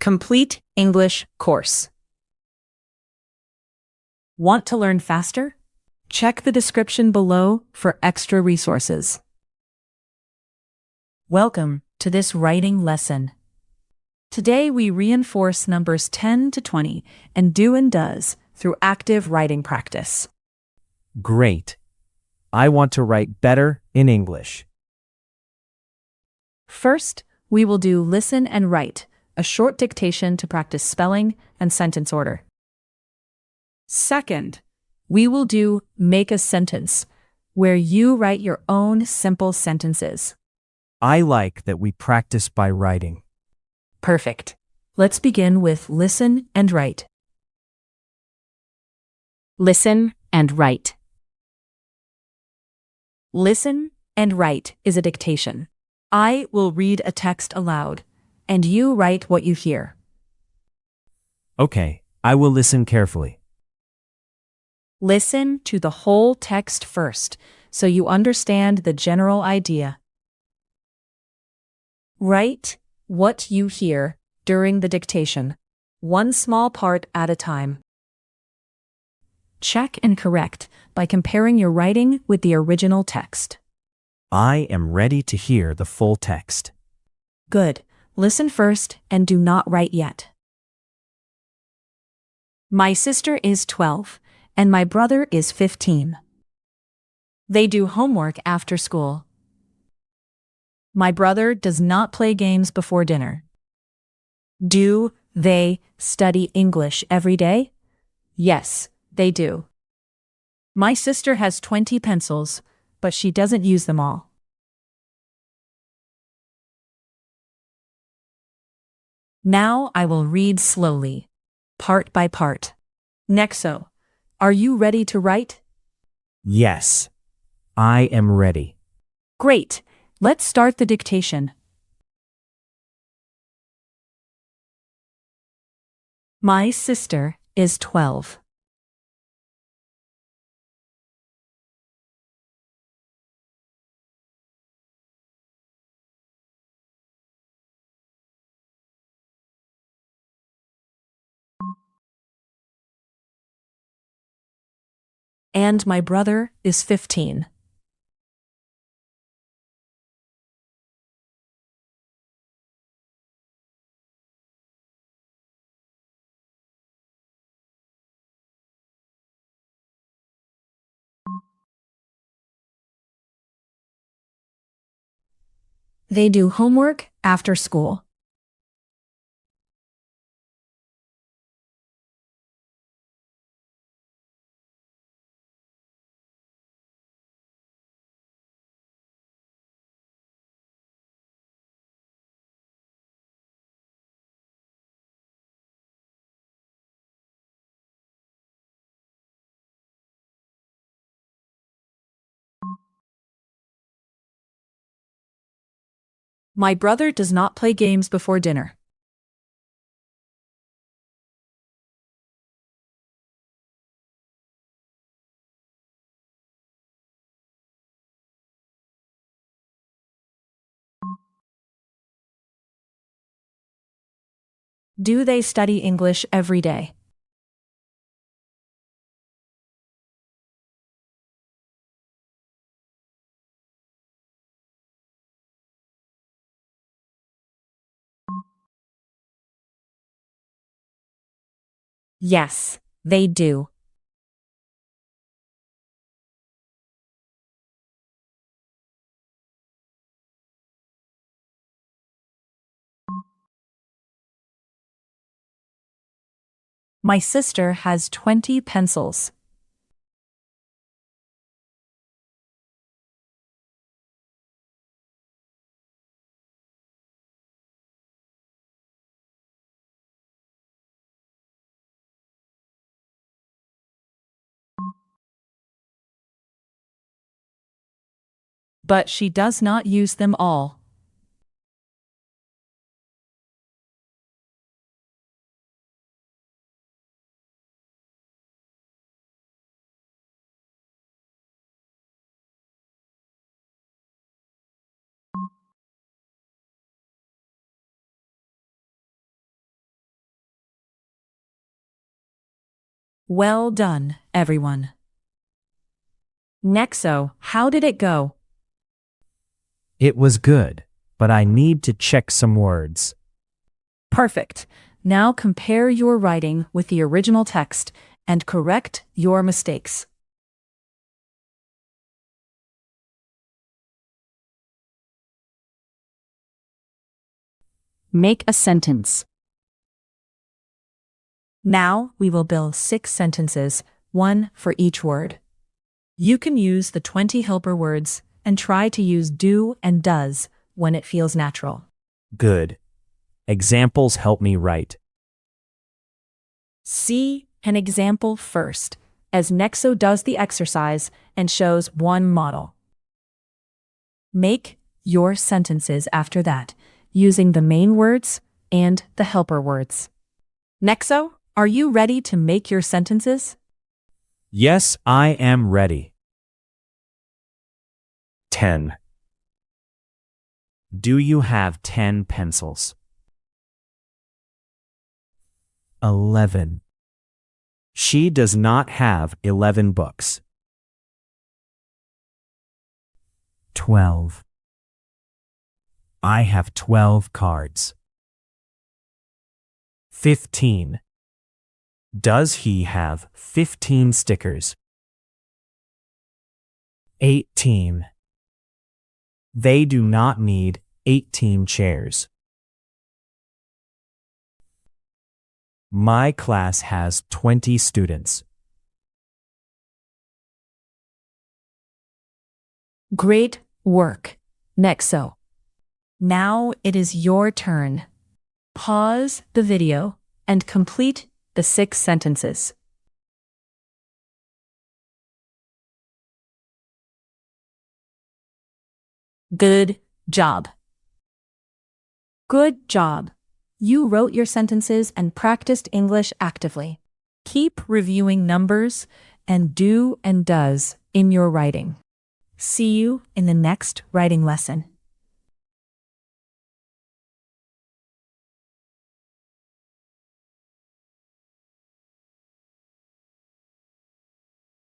Complete English course. Want to learn faster? Check the description below for extra resources. Welcome to this writing lesson. Today we reinforce numbers 10 to 20 and do and does through active writing practice. Great. I want to write better in English. First, we will do listen and write, a short dictation to practice spelling and sentence order. Second, we will do make a sentence, where you write your own simple sentences. I like that we practice by writing. Perfect. Let's begin with listen and write. Listen and write. Listen and write is a dictation. I will read a text aloud, and you write what you hear. Okay, I will listen carefully. Listen to the whole text first, so you understand the general idea. Write what you hear during the dictation, one small part at a time. Check and correct by comparing your writing with the original text. I am ready to hear the full text. Good. Listen first and do not write yet. My sister is 12 and my brother is 15. They do homework after school. My brother does not play games before dinner. Do they study English every day? Yes, they do. My sister has 20 pencils, but she doesn't use them all. Now I will read slowly, part by part. Nexo, are you ready to write? Yes, I am ready. Great. Let's start the dictation. My sister is 12. And my brother is 15. They do homework after school. My brother does not play games before dinner. Do they study English every day? Yes, they do. My sister has 20 pencils. But she does not use them all. Well done, everyone. Nexo, how did it go? It was good, but I need to check some words. Perfect. Now compare your writing with the original text and correct your mistakes. Make a sentence. Now we will build 6 sentences, 1 for each word. You can use the 20 helper words and try to use do and does when it feels natural. Good. Examples help me write. See an example first, as Nexo does the exercise and shows one model. Make your sentences after that, using the main words and the helper words. Nexo, are you ready to make your sentences? Yes, I am ready. 10. Do you have 10 pencils? 11. She does not have 11 books. 12. I have 12 cards. 15. Does he have 15 stickers? 18. They do not need 18 chairs. My class has 20 students. Great work, Nexo. Now it is your turn. Pause the video and complete the 6 sentences. Good job. Good job. You wrote your sentences and practiced English actively. Keep reviewing numbers and do and does in your writing. See you in the next writing lesson.